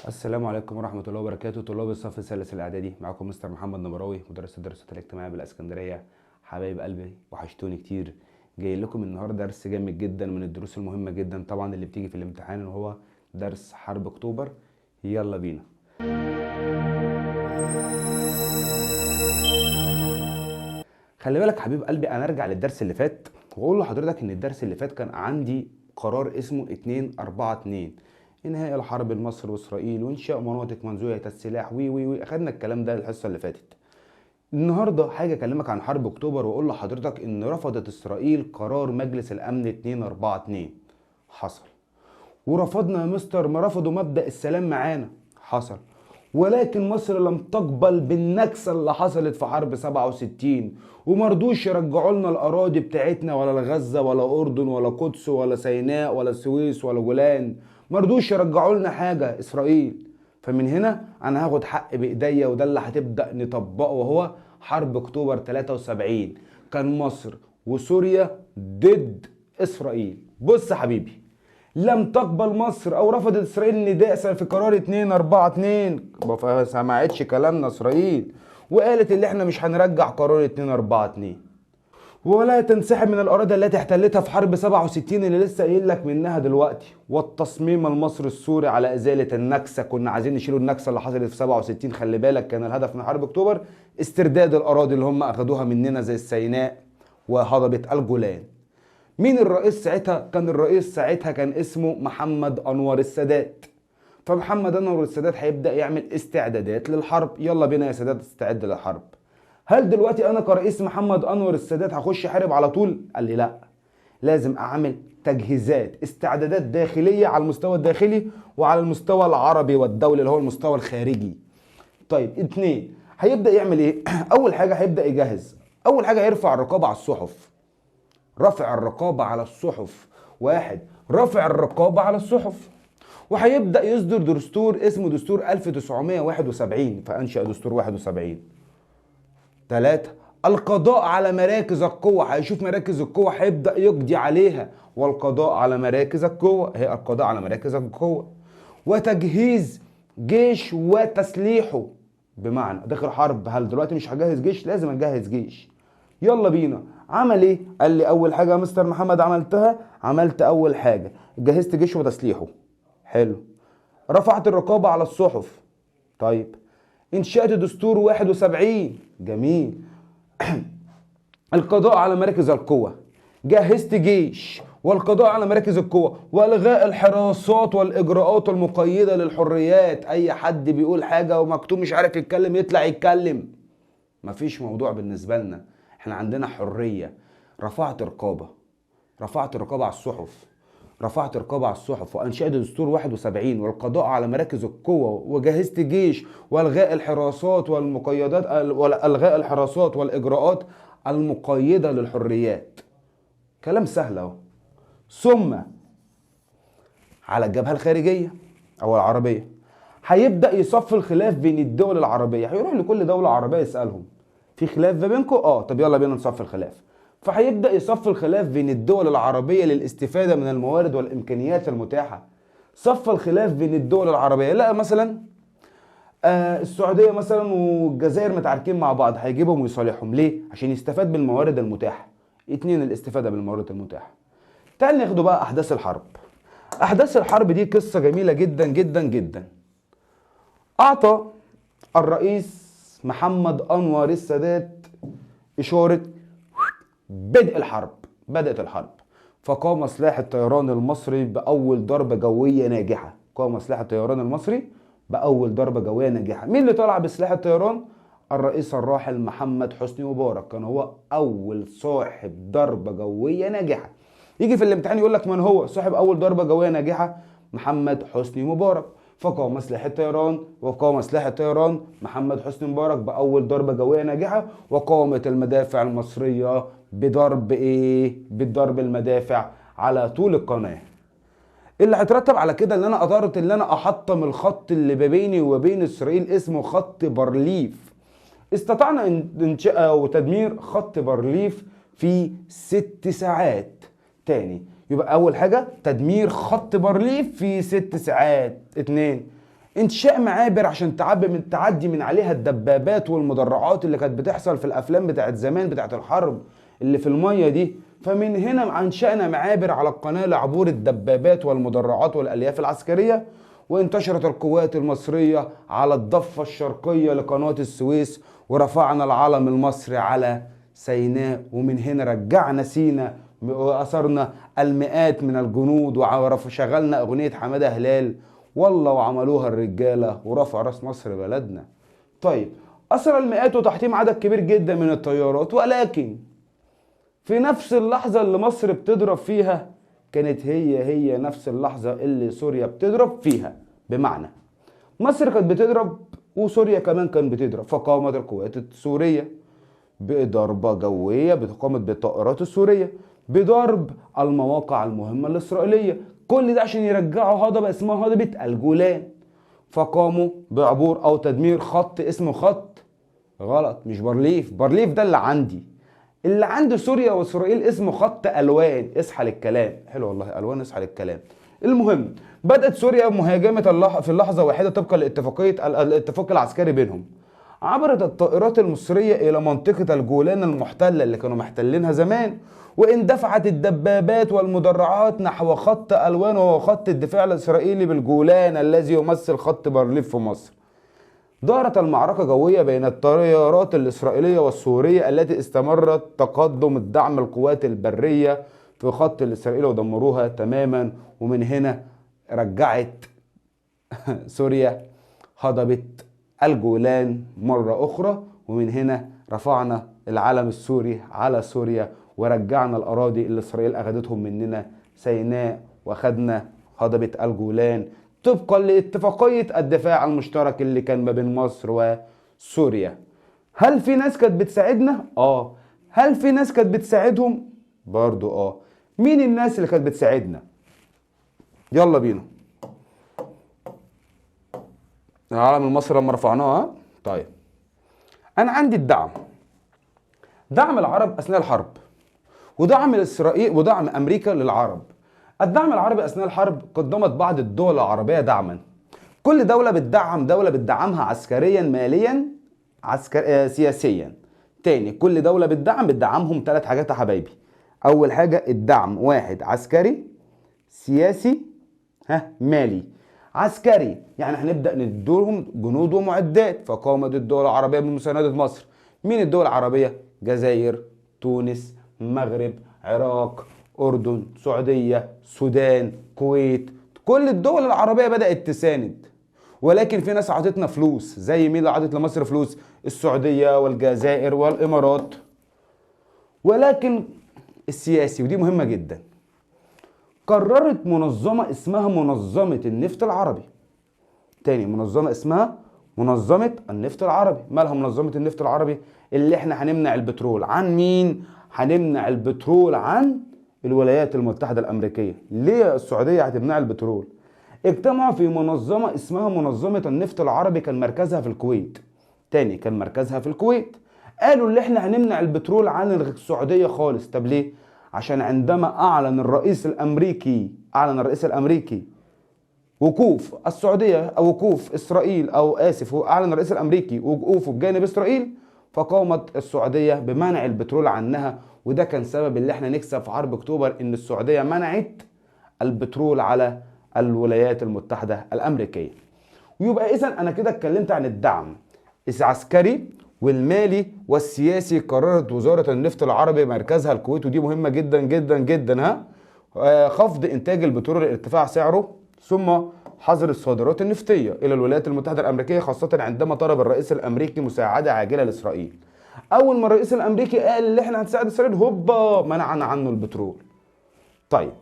السلام عليكم ورحمة الله وبركاته. طلاب الصف الثالث الإعدادي، معكم مستر محمد نمراوي، مدرس الدراسات الاجتماعية بالإسكندرية. حبايب قلبي وحشتوني كتير. جاي لكم النهارده درس جامد جدا من الدروس المهمة جدا طبعا اللي بتيجي في الامتحان، وهو درس حرب أكتوبر. يلا بينا. خلي بالك حبيب قلبي، أنا أرجع للدرس اللي فات وأقول لحضرتك إن الدرس اللي فات كان عندي قرار اسمه 242، انهاء الحرب لمصر واسرائيل وانشاء مناطق منزوعه السلاح وي اخدنا الكلام ده الحصه اللي فاتت. النهارده هاجي اكلمك عن حرب اكتوبر واقول لحضرتك ان رفضت اسرائيل قرار مجلس الامن 242. حصل. ورفضنا يا مستر، ما رفضوا مبدأ السلام معانا. حصل. ولكن مصر لم تقبل بالنكسة اللي حصلت في حرب 67، ومرضوش يرجعوا لنا الأراضي بتاعتنا، ولا غزة ولا أردن ولا قدس ولا سيناء ولا السويس ولا جولان. مرضوش يرجعوا لنا حاجة إسرائيل. فمن هنا أنا هاخد حق بإيديا، وده اللي هتبدأ نطبقه، وهو حرب أكتوبر 73. كان مصر وسوريا ضد إسرائيل. بص يا حبيبي، لم تقبل مصر او رفضت اسرائيل النداء في قرار 242. ما سمعتش كلامنا اسرائيل، وقالت اللي احنا مش هنرجع قرار 242 ولا تنسحب من الاراضي التي احتلتها في حرب 67 اللي لسه قايل لك منها دلوقتي. والتصميم المصري السوري على ازاله النكسه، كنا عايزين نشيلوا النكسه اللي حصلت في 67. خلي بالك كان الهدف من حرب اكتوبر استرداد الاراضي اللي هم اخدوها مننا زي السيناء وهضبه الجولان. مين الرئيس ساعتها؟ كان الرئيس ساعتها كان اسمه محمد أنور السادات. فمحمد أنور السادات هيبدأ يعمل استعدادات للحرب. يلا بينا يا سادات استعد للحرب. هل دلوقتي أنا كرئيس محمد أنور السادات هخش حارب على طول؟ قال لي لا، لازم أعمل تجهيزات، استعدادات داخلية على المستوى الداخلي وعلى المستوى العربي والدولي اللي هو المستوى الخارجي. طيب، 2، هيبدأ يعمل إيه؟ أول حاجة هيبدأ يجهز. أول حاجة يرفع الرقابة على الصحف. رفع الرقابة على الصحف. 1، رفع الرقابة على الصحف. وهيبدأ يصدر دستور اسمه دستور 1971، فأنشأ دستور 71. 3، القضاء على مراكز القوة. هيشوف مراكز القوة هيبدأ يقضي عليها، والقضاء على مراكز القوة هي القضاء على مراكز القوة. وتجهيز جيش وتسليحه، بمعنى داخل حرب، هل دلوقتي مش هجهز جيش؟ لازم اجهز جيش. يلا بينا. عمل ايه؟ قال لي اول حاجه يا مستر محمد عملتها، عملت اول حاجه جهزت جيش وتسليحه. حلو. رفعت الرقابه على الصحف. طيب. انشأت دستور 71. جميل. القضاء على مراكز القوة. جهزت جيش والقضاء على مراكز القوة والغاء الحراسات والاجراءات المقيدة للحريات. اي حد بيقول حاجة ومكتوب مش عارف يتكلم يطلع يتكلم، مفيش موضوع بالنسبة لنا، احنا عندنا حرية. رفعت رقابة على الصحف. رفعت رقابة على الصحف وانشأت دستور 71 والقضاء على مراكز القوة، وجهزت جيش والغاء الحراسات والمقيدات، الغاء الحراسات والاجراءات المقيدة للحريات. كلام سهل اهو. ثم على الجبهة الخارجية او العربية هيبدأ يصفي الخلاف بين الدول العربية. هيروح لكل دولة عربية يسألهم في خلاف ما بينكم؟ طب يلا بينا نصفي الخلاف. فهيبدأ يصفي الخلاف بين الدول العربية للاستفادة من الموارد والإمكانيات المتاحة. صفى الخلاف بين الدول العربية. لا مثلا السعودية مثلا والجزائر متعاركين مع بعض، هيجيبهم ويصالحهم. ليه؟ عشان يستفاد بالموارد المتاحة. 2، الاستفادة بالموارد المتاحة. تعال ناخدوا بقى أحداث الحرب. أحداث الحرب دي قصة جميلة جدا جدا جدا. أعطى الرئيس محمد أنور السادات إشارة بدء الحرب. بدأت الحرب. فقام سلاح الطيران المصري بأول ضربة جوية ناجحة. قام سلاح الطيران المصري بأول ضربة جوية ناجحة. مين اللي طلع بسلاح الطيران؟ الرئيس الراحل محمد حسني مبارك. كان هو أول صاحب ضربة جوية ناجحة. يجي في الامتحان يقول لك من هو صاحب أول ضربة جوية ناجحة؟ محمد حسني مبارك. فقام سلاح الطيران محمد حسني مبارك بأول ضربة جوية ناجحة. وقامت المدافع المصرية بضرب ايه؟ بضرب المدافع على طول القناة. اللي هيترتب على كده ان انا قدرت ان انا احطم الخط اللي بيني وبين اسرائيل اسمه خط بارليف. استطعنا انشاء وتدمير خط بارليف في 6 ساعات. تاني، يبقى اول حاجة تدمير خط بارليف في 6 ساعات. 2، انشاء معابر عشان تعدي من عليها الدبابات والمدرعات اللي كانت بتحصل في الافلام بتاعت زمان بتاعت الحرب اللي في الميه دي. فمن هنا انشأنا معابر على القناه لعبور الدبابات والمدرعات والالياف العسكريه. وانتشرت القوات المصريه على الضفه الشرقيه لقناه السويس، ورفعنا العلم المصري على سيناء. ومن هنا رجعنا سيناء واثرنا المئات من الجنود، وشغلنا اغنيه حماده هلال والله وعملوها الرجاله ورفع راس مصر بلدنا. طيب، أسر المئات وتحطيم عدد كبير جدا من الطيارات، ولكن في نفس اللحظة اللي مصر بتضرب فيها كانت هي نفس اللحظة اللي سوريا بتضرب فيها. بمعنى مصر كانت بتضرب وسوريا كمان كانت بتضرب، فقامت القوات السورية بضربة جوية قامت بالطائرات السورية بضرب المواقع المهمة الإسرائيلية. كل ده عشان يرجعوا هضبة اسمها هضبة الجولان، فقاموا بعبور أو تدمير خط اسمه خط غلط، مش بارليف. بارليف ده اللي عند سوريا وإسرائيل اسمه خط ألوان. اصحى للكلام، حلو والله، ألوان، اصحى للكلام. المهم، بدأت سوريا مهاجمة في اللحظة واحدة طبقا لاتفاقية الاتفاق العسكري بينهم. عبرت الطائرات المصرية إلى منطقة الجولان المحتلة اللي كانوا محتلينها زمان، واندفعت الدبابات والمدرعات نحو خط ألوان، وهو خط الدفاع الإسرائيلي بالجولان الذي يمثل خط بارليف في مصر. دارت المعركة جوية بين الطيارات الإسرائيلية والسورية التي استمرت تقدم الدعم القوات البرية في خط الإسرائيلي ودمروها تماما. ومن هنا رجعت سوريا هضبة الجولان مرة أخرى، ومن هنا رفعنا العلم السوري على سوريا ورجعنا الأراضي اللي إسرائيل أخدتهم مننا، سيناء، وأخدنا هضبة الجولان طبقا لاتفاقية الدفاع المشترك اللي كان ما بين مصر وسوريا. هل في ناس كانت بتساعدنا؟ هل في ناس كانت بتساعدهم؟ برضو مين الناس اللي كانت بتساعدنا؟ يلا بينا. العلم المصري لما رفعناه. طيب، انا عندي دعم العرب اثناء الحرب، ودعم اسرائيل ودعم امريكا للعرب. الدعم العربي اثناء الحرب قدمت بعض الدول العربيه دعما. كل دوله بتدعمها عسكريا، ماليا، سياسيا. تاني، كل دوله بتدعمهم 3 حاجات يا حبايبي. اول حاجه الدعم، 1 عسكري، سياسي، مالي. عسكري يعني هنبدأ ندولهم جنود ومعدات، فقامت الدول العربية بمساندة مصر. مين الدول العربية؟ جزائر، تونس، مغرب، عراق، أردن، سعودية، سودان، كويت. كل الدول العربية بدأت تساند. ولكن في ناس عطتنا فلوس. زي مين اللي عطت لمصر فلوس؟ السعودية والجزائر والإمارات. ولكن السياسي، ودي مهمة جدا، قررت منظمة اسمها منظمة النفط العربي. تاني، منظمة اسمها منظمة النفط العربي. مالها منظمة النفط العربي؟ اللي احنا هنمنع البترول عن مين؟ هنمنع البترول عن الولايات المتحدة الأمريكية. ليه السعودية هتمنع البترول؟ اجتمعوا في منظمة اسمها منظمة النفط العربي، كان مركزها في الكويت. تاني، كان مركزها في الكويت. قالوا اللي احنا هنمنع البترول عن السعودية خالص. طب ليه؟ عشان عندما أعلن الرئيس الأمريكي وقوف السعودية أو وقوف إسرائيل، أعلن الرئيس الأمريكي وقوفه بجانب إسرائيل، فقامت السعودية بمنع البترول عنها. وده كان سبب اللي احنا نكسب في حرب أكتوبر، إن السعودية منعت البترول على الولايات المتحدة الأمريكية. ويبقى إذن أنا كده اتكلمت عن الدعم العسكري والمالي والسياسي. قررت وزارة النفط العربي مركزها الكويت، ودي مهمة جدا جدا جدا، خفض إنتاج البترول لارتفاع سعره، ثم حظر الصادرات النفطية إلى الولايات المتحدة الأمريكية، خاصة عندما طلب الرئيس الأمريكي مساعدة عاجلة لإسرائيل. أول ما الرئيس الأمريكي قال اللي احنا هنساعد إسرائيل، هوبا منعنا عنه البترول. طيب،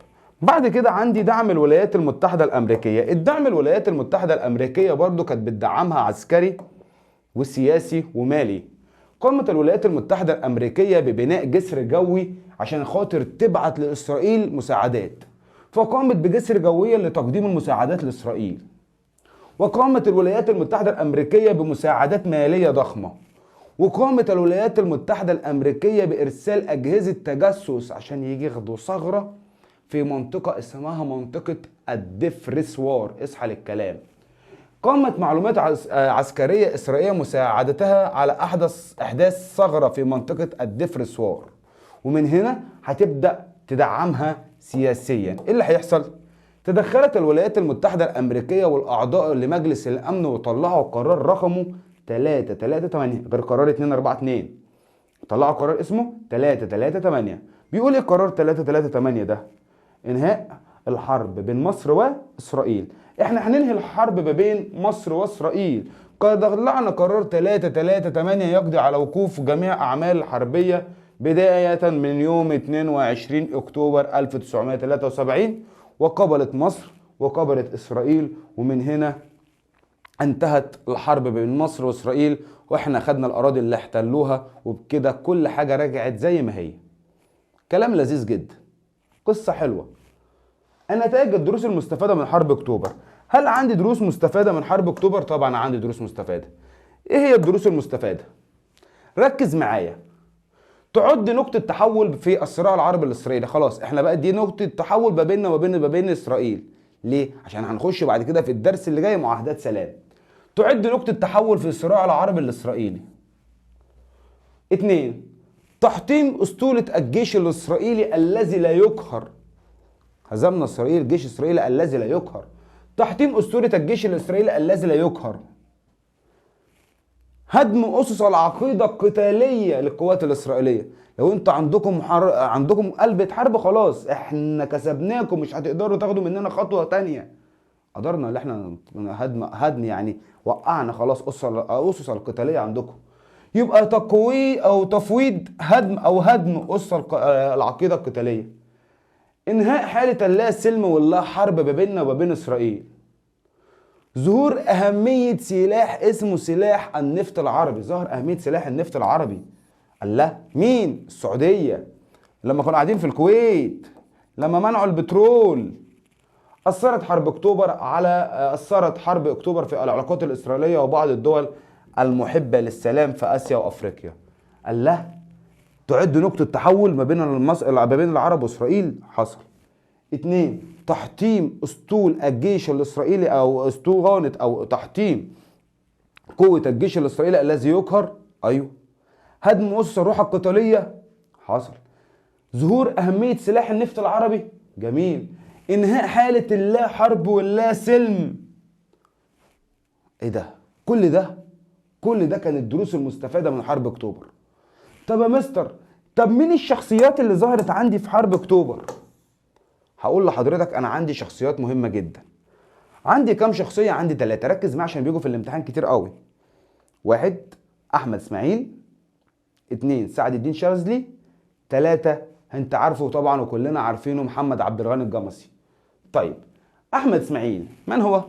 بعد كده عندي دعم الولايات المتحدة الأمريكية. الدعم الولايات المتحدة الأمريكية برضو كانت بتدعمها عسكري وسياسي ومالي. قامت الولايات المتحدة الأمريكية ببناء جسر جوي عشان خاطر تبعت لإسرائيل مساعدات، فقامت بجسر جوي لتقديم المساعدات لإسرائيل. وقامت الولايات المتحدة الأمريكية بمساعدات مالية ضخمة. وقامت الولايات المتحدة الأمريكية بإرسال أجهزة تجسس عشان يجي ياخدوا ثغرة في منطقة اسمها منطقة الدفرسوار. اصحى للكلام. قامت معلومات عسكرية إسرائيلية مساعدتها على إحداث ثغرة في منطقة الدفرسوار، ومن هنا هتبدأ تدعمها سياسيا. إيه اللي هيحصل؟ تدخلت الولايات المتحدة الأمريكية والأعضاء لمجلس الأمن وطلعوا قرار رقمه 338 غير قرار 242. طلعوا قرار اسمه 338. بيقول ايه قرار 338 ده؟ انهاء الحرب بين مصر واسرائيل. احنا هننهي الحرب ما بين مصر واسرائيل. قد طلعنا قرار 338 يقضي على وقوف جميع اعمال الحربيه بدايه من يوم 22 اكتوبر 1973. وقبلت مصر وقبلت اسرائيل، ومن هنا انتهت الحرب بين مصر واسرائيل، واحنا خدنا الاراضي اللي احتلوها، وبكده كل حاجه رجعت زي ما هي. كلام لذيذ جدا، قصه حلوه. النتائج الدروس المستفاده من حرب اكتوبر. هل عندي دروس مستفاده من حرب اكتوبر؟ طبعا عندي دروس مستفاده. ايه هي الدروس المستفاده؟ ركز معايا. تعد نقطه تحول في الصراع العربي الاسرائيلي. خلاص احنا بقى دي نقطه تحول ما بيننا وما بين اسرائيل. ليه؟ عشان هنخش بعد كده في الدرس اللي جاي معاهدات سلام. تعد نقطة تحول في الصراع العربي الإسرائيلي. 2. تحطيم أسطولة الجيش الإسرائيلي الذي لا يقهر. هزمنا إسرائيل، جيش إسرائيل الذي لا يقهر. تحطيم أسطولة الجيش الإسرائيلي الذي لا يقهر. هدم أسس العقيدة القتالية للقوات الإسرائيلية. لو انتوا عندكم قلبة حرب، خلاص احنا كسبناكم، مش هتقدروا تاخدوا مننا خطوة تانية. قدرنا اللي احنا هدم يعني وقعنا خلاص اسس القتاليه عندكم. يبقى تقوي او تفويض هدم اسس العقيده القتاليه. انهاء حاله اللا سلم واللا حرب ما بيننا وما بين اسرائيل. ظهور اهميه سلاح اسمه سلاح النفط العربي. ظهر اهميه سلاح النفط العربي. الله، مين؟ السعوديه لما كانوا قاعدين في الكويت، لما منعوا البترول. أثرت حرب أكتوبر في العلاقات الإسرائيلية وبعض الدول المحبة للسلام في آسيا وأفريقيا. الله، تعد نقطة تحول ما بين العرب وإسرائيل. حصل. 2. تحطيم أسطول الجيش الإسرائيلي أو أسطوانة أو تحطيم قوة الجيش الإسرائيلي الذي يقهر. أيوه. هدم أسس الروح القتالية. حصل. ظهور أهمية سلاح النفط العربي. جميل. انهاء حالة اللا حرب واللا سلم. ايه ده؟ كل ده كانت الدروس المستفادة من حرب اكتوبر. طب يا مستر، طب مين الشخصيات اللي ظهرت عندي في حرب اكتوبر؟ هقول لحضرتك انا عندي شخصيات مهمة جدا. عندي كام شخصية؟ عندي 3. ركز معايا عشان بيجوا في الامتحان كتير قوي. 1. احمد اسماعيل. 2. سعد الدين شاذلي. 3. انت عارفه طبعا وكلنا عارفينه، محمد عبد الغني الجمصي. طيب، احمد اسماعيل من هو؟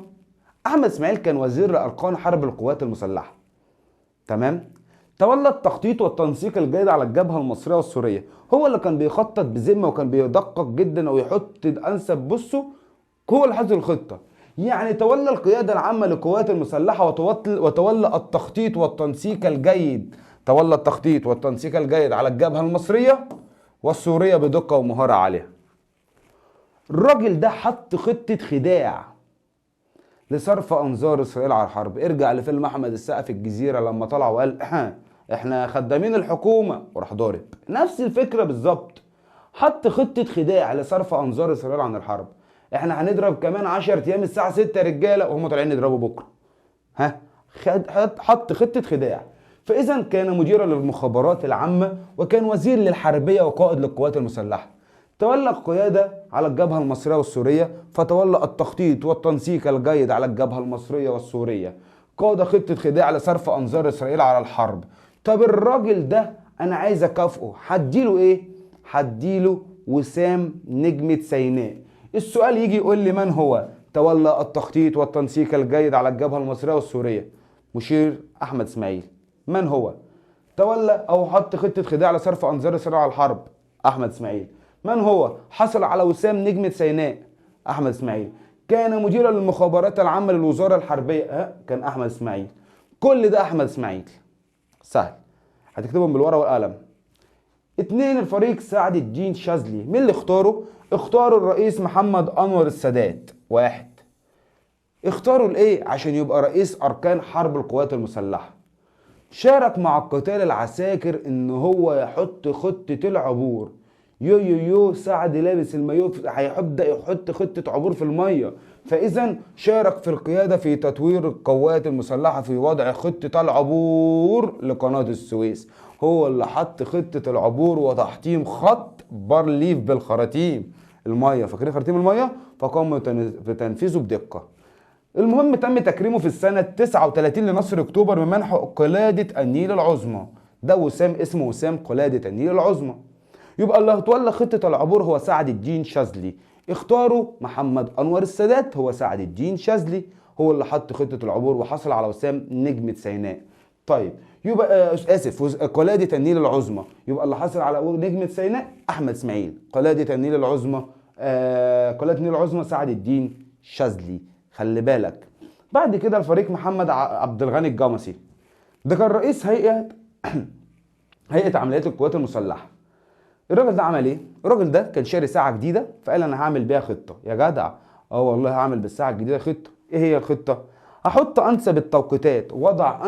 احمد اسماعيل كان وزير لاركان حرب القوات المسلحه. تمام. تولى التخطيط والتنسيق الجيد على الجبهه المصريه والسوريه. هو اللي كان بيخطط بذمه وكان بيدقق جدا ويحط انسب بصوا هو اللي حاطط الخطه. يعني تولى القياده العامه للقوات المسلحه وتولى التخطيط والتنسيق الجيد. تولى التخطيط والتنسيق الجيد على الجبهه المصريه والسوريه بدقه ومهاره عاليه. الراجل ده حط خطة خداع لصرف أنظار إسرائيل على الحرب. ارجع لفيلم أحمد السقا في الجزيرة لما طلع وقال احنا خدامين الحكومة وراح ضارب. نفس الفكرة بالظبط. حط خطة خداع لصرف أنظار إسرائيل عن الحرب. احنا هنضرب كمان 10 أيام الساعة 6 رجالة وهم طالعين يضربوا بكرة. حط خطة خداع. فإذا كان مديرا للمخابرات العامة وكان وزير للحربية وقائد للقوات المسلحة. تولى القيادة على الجبهة المصرية والسورية، فتولى التخطيط والتنسيق الجيد على الجبهة المصرية والسورية. قاد خطة خداع لصرف أنظار إسرائيل على الحرب. طب الراجل ده أنا عايز أكافئه، هديله إيه؟ هديله وسام نجمة سيناء. السؤال يجي يقول لي من هو؟ تولى التخطيط والتنسيق الجيد على الجبهة المصرية والسورية. مشير أحمد إسماعيل. من هو؟ تولى أو حط خطة خداع لصرف أنظار إسرائيل على الحرب. أحمد إسماعيل. من هو؟ حصل على وسام نجمة سيناء. أحمد إسماعيل. كان مديرا للمخابرات العامة للوزارة الحربية. كان أحمد إسماعيل. كل ده أحمد إسماعيل. سهل، هتكتبهم بالورقة والقلم. 2. الفريق سعد الدين شاذلي. مين اللي اختاره؟ اختاروا الرئيس محمد أنور السادات. 1. اختاروا لإيه؟ عشان يبقى رئيس أركان حرب القوات المسلحة. شارك مع قتال العساكر ان هو يحط خطة العبور. يو يو يو سعد لابس المايو هيبدأ يحط خطة عبور في المية. فاذا شارك في القيادة في تطوير القوات المسلحة في وضع خطة العبور لقناة السويس. هو اللي حط خطة العبور وتحطيم خط بارليف بالخراطيم المية، فاكرين خراطيم المية؟ فقام بتنفيذه بدقة. المهم تم تكريمه في السنة 39 لنصر أكتوبر بمنحه قلادة النيل العظمى. ده وسام اسمه وسام قلادة النيل العظمى. يبقى اللي هتولى خطة العبور هو سعد الدين شاذلي. اختاروا محمد أنور السادات، هو سعد الدين شاذلي هو اللي حط خطة العبور وحصل على وسام نجمة سيناء. طيب يبقى قلادة النيل العظمى، يبقى اللي حصل على نجمة سيناء أحمد إسماعيل. قلادة النيل العظمى قلادة النيل العظمى سعد الدين شاذلي. خلي بالك. بعد كده الفريق محمد عبد الغني الجمصي، ده كان رئيس هيئة عمليات القوات المسلحة. الراجل ده عمل ايه؟ الراجل ده كان شاري ساعة جديدة فقال انا هعمل بيها خطة. يا جدع اه والله هعمل بالساعة الجديدة خطة. ايه هي الخطة؟ هحط انسب التوقيتات، وضع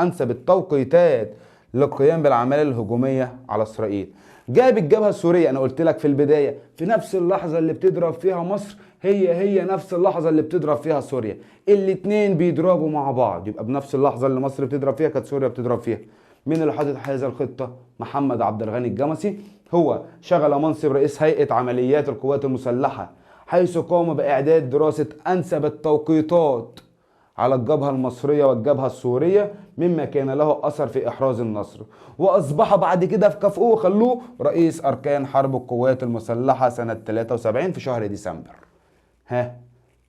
انسب التوقيتات للقيام بالعملية الهجومية على اسرائيل. جاب الجبهة السورية، انا قلت لك في البداية في نفس اللحظة اللي بتضرب فيها مصر هي نفس اللحظة اللي بتضرب فيها سوريا. الاتنين بيضربوا مع بعض، يبقى بنفس اللحظة اللي مصر بتضرب فيها كانت سوريا بتضرب فيها. مين اللي حاطط هذه الخطة؟ محمد عبد الغني الجمصي. هو شغل منصب رئيس هيئة عمليات القوات المسلحة، حيث قام بإعداد دراسة أنسب التوقيتات على الجبهة المصرية والجبهة السورية مما كان له أثر في إحراز النصر. وأصبح بعد كده في كافئوه خلوه رئيس أركان حرب القوات المسلحة سنة 73 في شهر ديسمبر. ها،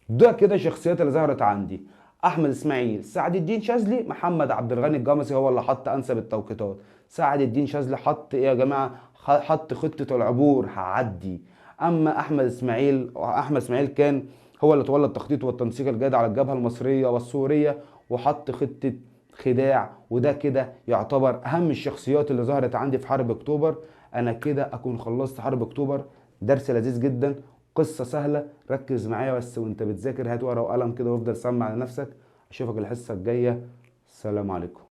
ده كده الشخصيات اللي ظهرت عندي: احمد اسماعيل، سعد الدين شاذلي، محمد عبد الغني الجمصي هو اللي حط انسب التوقيتات. سعد الدين شاذلي حط ايه يا جماعه؟ حط خطه العبور هعدي. اما احمد اسماعيل كان هو اللي تولى التخطيط والتنسيق الجيد على الجبهه المصريه والسوريه وحط خطه خداع. وده كده يعتبر اهم الشخصيات اللي ظهرت عندي في حرب اكتوبر. انا كده اكون خلصت حرب اكتوبر. درس لذيذ جدا، قصة سهلة. ركز معايا بس وانت بتذاكر، هات ورقة وقلم كده وافضل سمع على نفسك. اشوفك الحصة الجاية. السلام عليكم.